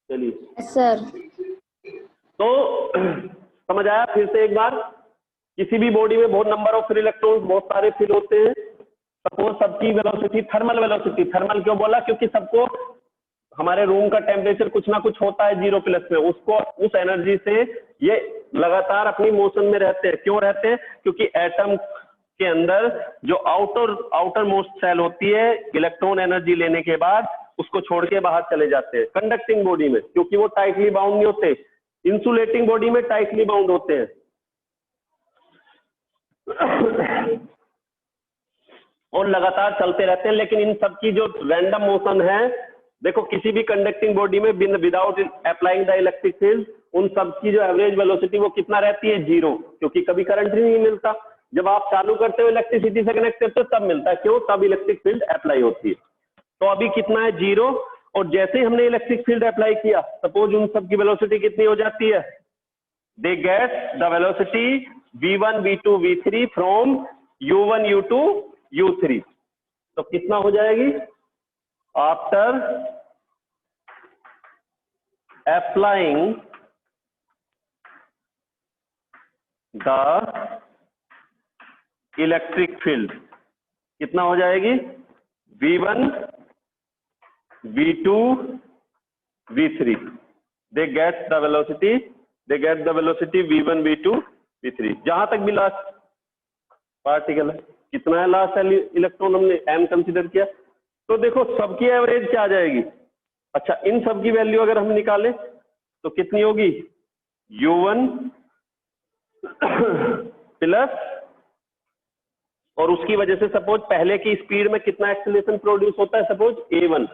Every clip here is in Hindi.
चलिए सर। तो समझ आया? फिर से एक बार, किसी भी बॉडी में बहुत नंबर ऑफ फ्री इलेक्ट्रॉन्स, बहुत सारे फिल होते हैं। सपोज सबकी वेलोसिटी, थर्मल वेलोसिटी, थर्मल क्यों बोला? क्योंकि सबको हमारे रूम का टेम्परेचर कुछ ना कुछ होता है 0 प्लस में, उसको उस एनर्जी से ये लगातार अपनी मोशन में रहते हैं। क्यों रहते हैं? क्योंकि एटम के अंदर जो आउटर मोस्ट सेल होती है, इलेक्ट्रॉन एनर्जी लेने के बाद उसको छोड़ के बाहर चले जाते हैं। कंडक्टिंग बॉडी में क्योंकि वो टाइटली बाउंड नहीं होते, इंसुलेटिंग बॉडी में टाइटली बाउंड होते हैं। और लगातार चलते रहते हैं। लेकिन इन सब की जो रैंडम मोशन है, देखो किसी भी कंडक्टिंग बॉडी में without applying the electric field, उन सब की जो एवरेज वेलोसिटी वो कितना रहती है? 0, क्योंकि कभी करंट ही नहीं मिलता। जब आप चालू करते हो इलेक्ट्रिसिटी से कनेक्ट करते हो तब मिलता है। क्यों? तब इलेक्ट्रिक फील्ड अप्लाई होती है। तो अभी कितना है? 0। और जैसे ही हमने इलेक्ट्रिक फील्ड अप्लाई किया, सपोज उन सब की वेलोसिटी कितनी हो जाती है? They get the velocity v1 v2 v3 from u1 u2 u3। तो कितना हो जाएगी? After applying the electric field कितना हो जाएगी? v1 v2 v3। They get the velocity v1 v2 v3। जहां तक भी लास्ट पार्टिकल है, कितना है लास्ट इलेक्ट्रॉन, हमने m कंसीडर किया। तो देखो सबकी एवरेज क्या आ जाएगी? अच्छा, इन सब की वैल्यू अगर हम निकालें तो कितनी होगी? u1 प्लस, और उसकी वजह से सपोज पहले की स्पीड में कितना एक्सीलरेशन प्रोड्यूस होता है? सपोज a1,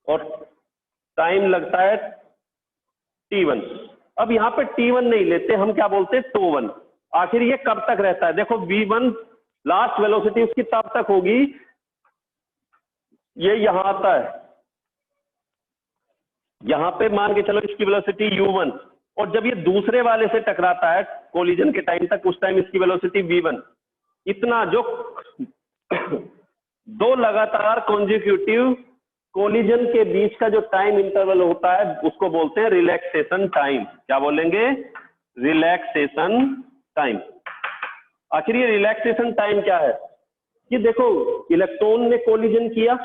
और टाइम लगता है t1। अब यहाँ पे t1 नहीं लेते, हम क्या बोलते हैं? τ1। आखिर ये कब तक रहता है? देखो v1 लास्ट वेलोसिटी उसकी तब तक होगी, ये यहां आता है, यहां पे मान के चलो इसकी वेलोसिटी u1, और जब ये दूसरे वाले से टकराता है कोलिजन के टाइम तक, उस टाइम इसकी वेलोसिटी v1। इतना जो दो लगातार कॉन्जिक्यूटिव कोलिजन के बीच का जो टाइम इंटरवल होता है उसको बोलते हैं रिलैक्सेशन टाइम। क्या बोलेंगे? Relaxation time. आखिर ये रिलैक्सेशन टाइम क्या है? कि देखो इलेक्ट्रॉन ने कोलिजन किया,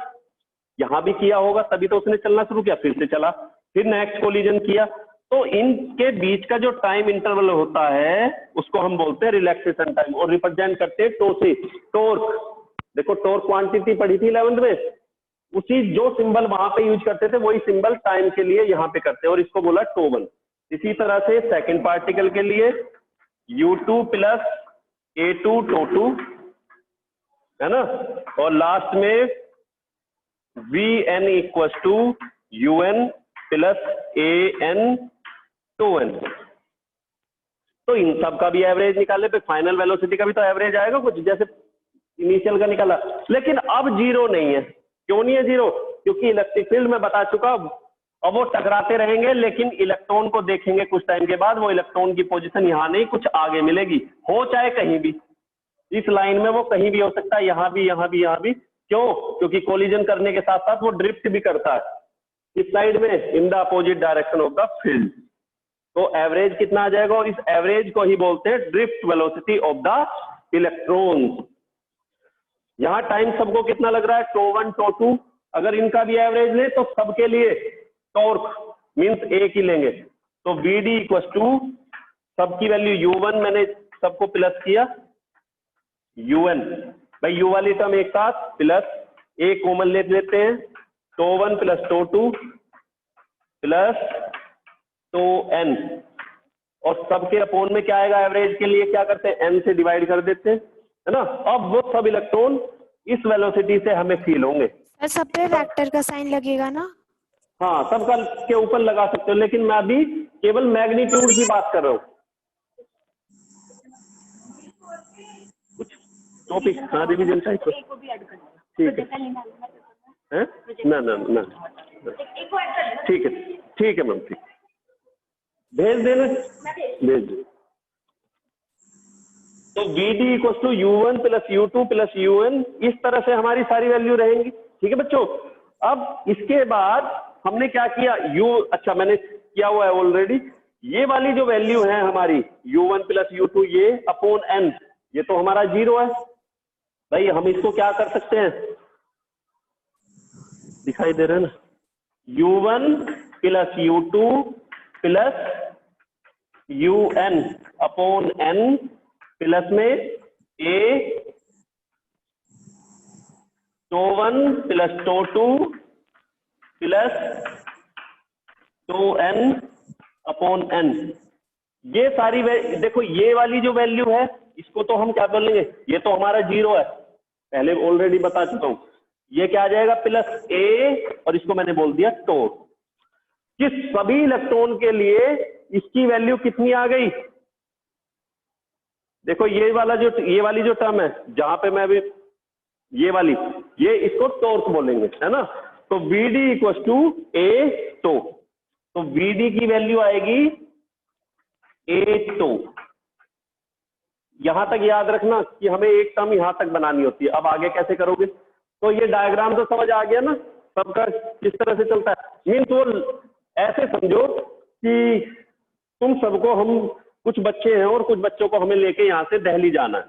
यहां भी किया होगा, तभी तो उसने चलना शुरू किया, फिर से चला, फिर नेक्स्ट कोलिजन किया। तो इनके बीच का जो टाइम इंटरवल होता है उसको हम बोलते हैं रिलैक्सेशन टाइम, और रिप्रेजेंट करते हैं टो से। टॉर्क, देखो टॉर्क क्वांटिटी पढ़ी थी 11th में, उसी जो सिंबल वहां पे यूज करते थे वही सिंबल टाइम के लिए यहाँ पे करते हैं, और इसको बोला τ1। इसी तरह से सेकंड पार्टिकल के लिए u2 प्लस a2 τ2 है ना, और लास्ट में vn equal to un plus an τn। तो इन सब का भी एवरेज निकाले पे फाइनल वेलोसिटी का भी तो एवरेज आएगा कुछ, जैसे इनिशियल का निकाला। लेकिन अब 0 नहीं है। क्यों नहीं है 0? क्योंकि इलेक्ट्रिक फील्ड में बता चुका, अब वो टकराते रहेंगे, लेकिन इलेक्ट्रॉन को देखेंगे कुछ टाइम के बाद, वो इलेक्ट्रॉन की पोजीशन यहाँ नहीं, कुछ आगे मिलेगी, हो चाहे कहीं भी। इस लाइन में वो कहीं भी हो सकता है, यहाँ भी, यहाँ भी, यहाँ भी। क्यों? क्योंकि कोलिजन करने के साथ साथ वो ड्रिफ्ट भी करता है इस साइड में, in the opposite direction of the field. तो एवरेज कितना आ जाएगा? और इस एवरेज को ही बोलते हैं drift velocity of the electrons. यहां टाइम सबको कितना लग रहा है? τ1 τ2। अगर इनका भी एवरेज ले तो सबके लिए टॉर्क मींस एक ही लेंगे, तो Vd इक्वल टू सबकी वैल्यू u1 मैंने सबको प्लस किया, un भाई u वाली टर्म एक साथ प्लस a कॉमन ले लेते हैं, τ1 प्लस τ2 प्लस τn, और सबके अपोन में क्या आएगा? एवरेज के लिए क्या करते हैं? n से डिवाइड कर देते हैं, है ना। अब वो सब इलेक्ट्रॉन इस वेलोसिटी से हमें फील होंगे। सर सब पे वेक्टर का साइन लगेगा ना? हाँ, सबका के ऊपर लगा सकते हो, लेकिन मैं अभी केवल मैग्नीट्यूड की बात कर रहा हूँ। कुछ टॉपिक हाँ रिवीजन टाइप ठीक है, ना ना ना ठीक है मैम, ठीक, भेज देना, भेज दो। तो Vd equal to u1 plus u2 plus un, इस तरह से हमारी सारी वैल्यू रहेंगी। ठीक है बच्चों। अब इसके बाद हमने क्या किया, यू, अच्छा मैंने किया हुआ है ऑलरेडी, ये वाली जो वैल्यू है हमारी u1 प्लस u2 ये अपॉन n, ये तो हमारा 0 है भाई। हम इसको क्या कर सकते हैं, दिखाई दे रहा है ना, u1 plus u2 plus un upon n plus में a तो 1 प्लस तो 2 प्लस तो n अपॉन n। ये सारी देखो ये वाली जो वैल्यू है इसको तो हम क्या बोलेंगे, ये तो हमारा 0 है, पहले ऑलरेडी बता चुका हूं। ये क्या आ जाएगा प्लस a और इसको मैंने बोल दिया तो। किस सभी इलेक्ट्रॉन के लिए इसकी वैल्यू कितनी आ गई, देखो ये वाली जो टर्म है जहां पे मैं अभी ये वाली, ये इसको टॉर्क बोलेंगे है ना। तो Vd इक्वल टू ए तो Vd की वैल्यू आएगी ए तो। यहां तक याद रखना कि हमें एक टर्म यहां तक बनानी होती है। अब आगे कैसे करोगे, तो ये डायग्राम तो समझ आ गया ना सबका किस तरह से चलता है। मीन्स वो ऐसे समझो कि तुम सबको, हम कुछ बच्चे हैं और कुछ बच्चों को हमें लेके यहां से दिल्ली जाना है,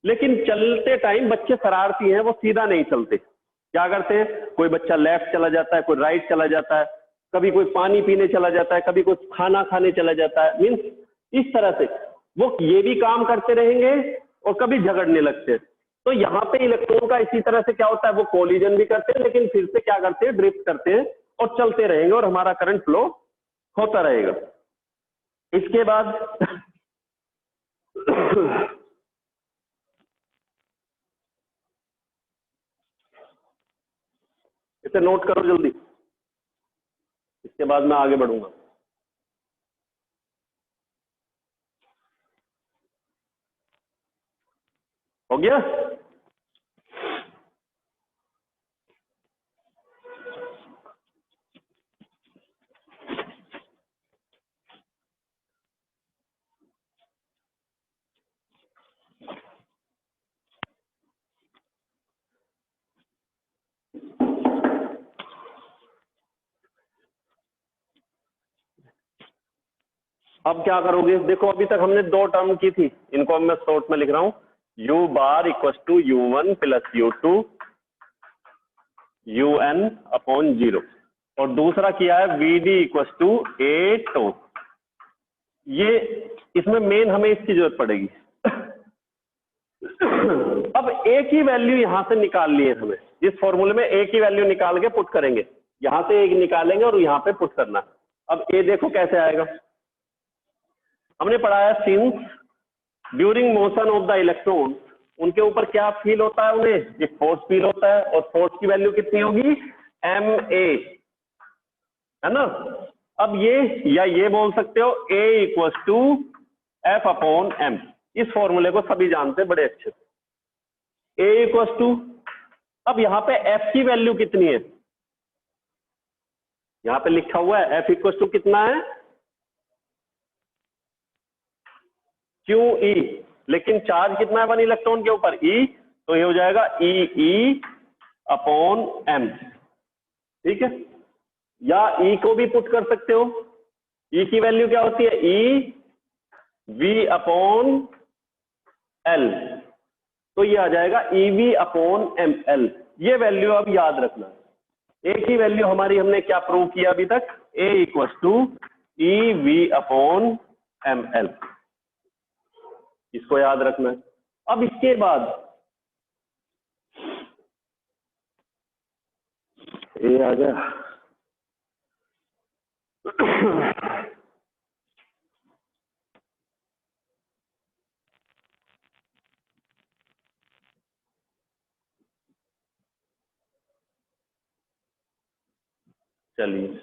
लेकिन चलते टाइम बच्चे शरारती हैं, वो सीधा नहीं चलते। क्या करते हैं, कोई बच्चा लेफ्ट चला जाता है, कोई राइट चला जाता है, कभी कोई पानी पीने चला जाता है, कभी कोई खाना खाने चला जाता है। मीन्स इस तरह से वो ये भी काम करते रहेंगे और कभी झगड़ने लगते हैं। तो यहाँ पे इलेक्ट्रॉन का इसी तरह से क्या होता है, वो कोलिजन भी करते हैं लेकिन फिर से क्या करते हैं, ड्रिफ्ट करते हैं और चलते रहेंगे और हमारा करंट फ्लो होता रहेगा। इसके बाद इसे नोट करो जल्दी, इसके बाद मैं आगे बढ़ूंगा। हो गया, अब क्या करोगे, देखो अभी तक हमने दो टर्म की थी, इनको अब मैं शॉर्ट में लिख रहा हूं, u bar equal to u1 plus u2 un upon 0, और दूसरा किया है Vd इक्वल टू ए तो। ये इसमें मेन हमें इसकी जरूरत पड़ेगी। अब a की वैल्यू यहां से निकाल लिए हमें, इस फॉर्मूले में a की वैल्यू निकाल के पुट करेंगे, यहां से एक निकालेंगे और यहां पे पुट करना। अब a देखो कैसे आएगा, हमने पढ़ा है since during motion of the electron, उनके ऊपर क्या फील होता है, उन्हें एक फोर्स फील होता है, और फोर्स की वैल्यू कितनी होगी, ma, है ना। अब ये बोल सकते हो a equal to F upon M, इस फॉर्मूले को सभी जानते हैं बड़े अच्छे से। a इक्वल टू, अब यहाँ पे f की वैल्यू कितनी है, यहाँ पे लिखा हुआ है f इक्वल टू कितना है, QE, लेकिन चार्ज कितना है वन इलेक्ट्रॉन के ऊपर, E, तो ये हो जाएगा EE अपॉन M, ठीक है। या E को भी पुट कर सकते हो, E की वैल्यू क्या होती है, E V अपॉन L, तो ये आ जाएगा EV अपॉन ML। ये वैल्यू अब याद रखना। A की वैल्यू हमारी हमने क्या प्रूव किया अभी तक, A equal to EV upon ML, इसको याद रखना है। अब इसके बाद ये आ गया, चलिए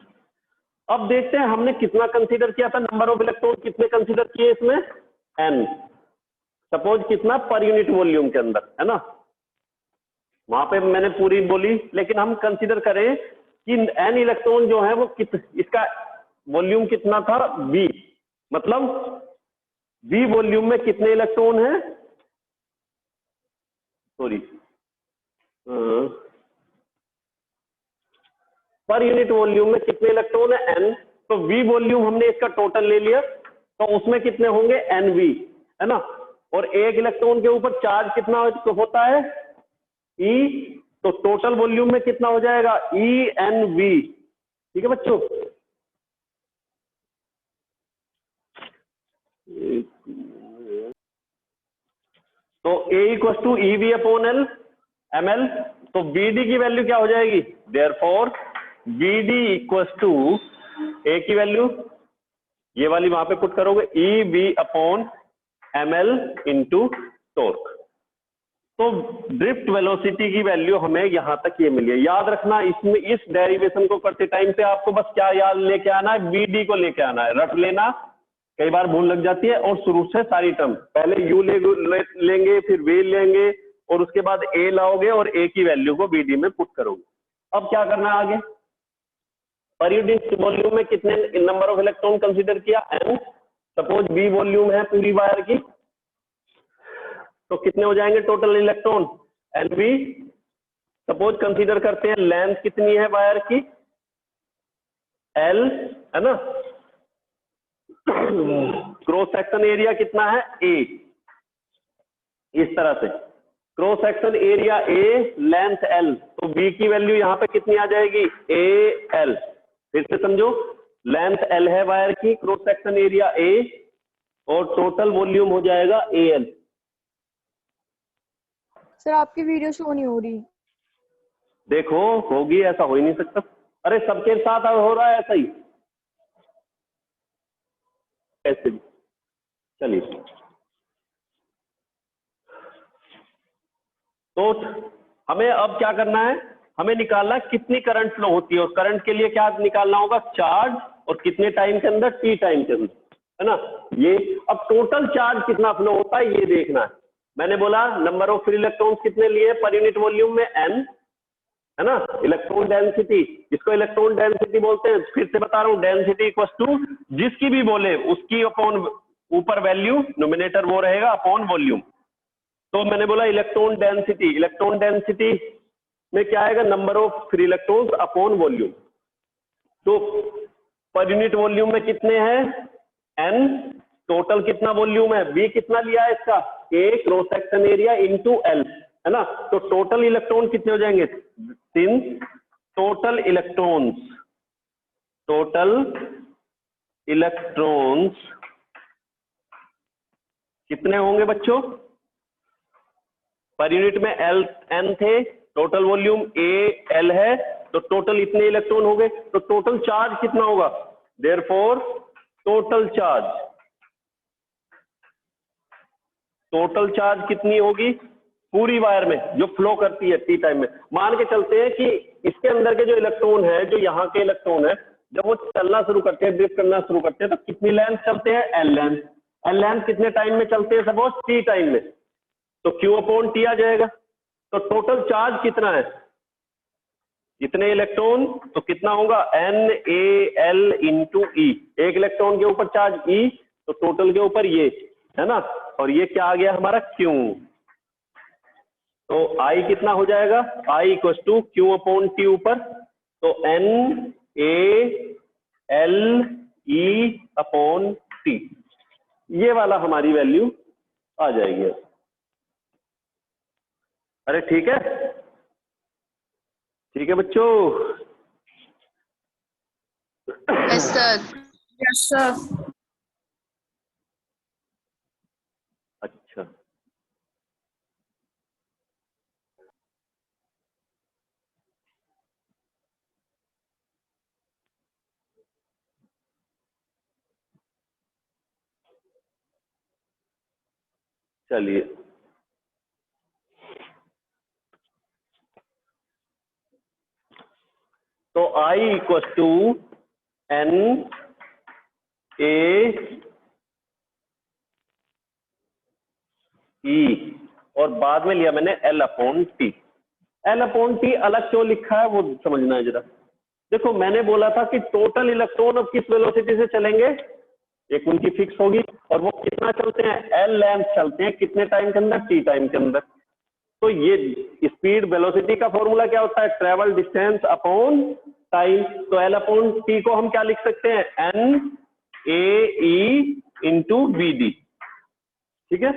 अब देखते हैं हमने कितना कंसीडर किया था, नंबर ऑफ इलेक्ट्रॉन कितने कंसीडर किए इसमें, n, सपोज कितना पर यूनिट वॉल्यूम के अंदर, है ना। वहां पे मैंने पूरी बोली, लेकिन हम कंसीडर करें कि n इलेक्ट्रॉन जो है वो इसका वॉल्यूम कितना था, v, मतलब v वॉल्यूम में कितने इलेक्ट्रॉन हैं, सॉरी पर यूनिट वॉल्यूम में कितने इलेक्ट्रॉन है n, तो v वॉल्यूम हमने इसका टोटल ले लिया, तो उसमें कितने होंगे nv, है ना। और एक इलेक्ट्रॉन के ऊपर चार्ज कितना होता है e, तो टोटल वॉल्यूम में कितना हो जाएगा ENV। ठीक है बच्चों, तो A equal to EV upon L ml, तो BD की वैल्यू क्या हो जाएगी, therefore BD equal to A की वैल्यू ये वाली वहां पे पुट करोगे EV upon ml into torque. तो ड्रिफ्ट वेलोसिटी की वैल्यू हमें यहां तक ये मिली है। याद रखना, इसमें इस डेरिवेशन को करते टाइम पे आपको बस क्या याद लेके आना है, BD को लेके आना है, रट लेना, कई बार भूल लग जाती है। और शुरू से सारी टर्म पहले U लेंगे, फिर V लेंगे, और उसके बाद A लाओगे और A की वैल्यू को BD में पुट करोगे। अब क्या करना है आगे, पर यूनिट वॉल्यूम में कितने नंबर ऑफ इलेक्ट्रॉन कंसीडर किया n, सपोज B वॉल्यूम है पूरी वायर की, तो कितने हो जाएंगे total electron Nv। Suppose consider करते हैं लेंथ कितनी है वायर की L, है ना, क्रॉस सेक्शन एरिया कितना है A, इस तरह से cross section area A, length L, तो B की वैल्यू यहां पे कितनी आ जाएगी AL। फिर से समझो, लेंथ L है वायर की, क्रॉस सेक्शन एरिया A, और टोटल वॉल्यूम हो जाएगा AL। सर आपकी वीडियो शो नहीं हो रही। देखो होगी, ऐसा हो ही नहीं सकता, अरे सबके साथ हो रहा है ऐसा ही, ऐसे भी। चलिए, तो हमें अब क्या करना है, हमें निकालना कितनी करंट फ्लो होती है, और करंट के लिए क्या निकालना होगा, चार्ज, और कितने टाइम के अंदर, T टाइम के अंदर, है ना। ये अब टोटल चार्ज कितना फ्लो होता है ये देखना है। मैंने बोला नंबर ऑफ फ्री इलेक्ट्रॉन्स कितने लिए पर यूनिट वॉल्यूम में n, है ना। इलेक्ट्रॉन डेंसिटी, इसको इलेक्ट्रॉन डेंसिटी बोलते हैं, फिर से बता रहा हूं, डेंसिटी इक्वल टू जिसकी भी बोले उसकी अपॉन ऊपर वैल्यू, नोमिनेटर वो रहेगा अपॉन वॉल्यूम। तो मैंने बोला इलेक्ट्रॉन डेंसिटी में क्या आएगा, number of free electrons upon volume. तो पर यूनिट वॉल्यूम में कितने हैं n, टोटल कितना वॉल्यूम है, B कितना लिया है इसका A, cross section area into L, है ना। तो टोटल इलेक्ट्रॉन कितने हो जाएंगे 3, टोटल इलेक्ट्रॉन्स कितने होंगे बच्चों, पर यूनिट में n थे, टोटल वॉल्यूम AL है, तो टोटल इतने इलेक्ट्रॉन हो गए। तो टोटल चार्ज कितना होगा, देयरफॉर टोटल चार्ज कितनी होगी पूरी वायर में जो फ्लो करती है T टाइम में। मान के चलते हैं कि इसके अंदर के जो इलेक्ट्रॉन है, जो यहाँ के इलेक्ट्रॉन है, जब वो चलना शुरू करते हैं, ड्रिफ्ट करना शुरू करते हैं, तो कितनी लेंथ चलते हैं, L लेंथ कितने टाइम में चलते हैं, सपोज T टाइम में, तो Q अपॉन T आ जाएगा। तो टोटल चार्ज कितना है, इतने इलेक्ट्रॉन, तो कितना होगा NaL इंटू E, एक इलेक्ट्रॉन के ऊपर चार्ज E, तो टोटल के ऊपर ये, है ना, और ये क्या आ गया हमारा Q। तो I कितना हो जाएगा, I equal to Q upon T ऊपर, तो NaLE अपॉन T, ये वाला हमारी वैल्यू आ जाएगी। अरे ठीक है, ठीक है बच्चों। Yes sir. अच्छा, चलिए, तो I इक्वल टू NaE, और बाद में लिया मैंने L upon T। L upon T अलग क्यों लिखा है वो समझना है जरा। देखो मैंने बोला था कि टोटल इलेक्ट्रॉन अब किस वेलोसिटी से चलेंगे, एक उनकी फिक्स होगी, और वो कितना चलते हैं, L लेंथ चलते हैं, कितने टाइम के अंदर, T टाइम के अंदर। तो ये स्पीड वेलोसिटी का फॉर्मूला क्या होता है, ट्रेवल डिस्टेंस अपॉन टाइम, तो L अपॉन T को हम क्या लिख सकते हैं, NAE इंटू BD, ठीक है।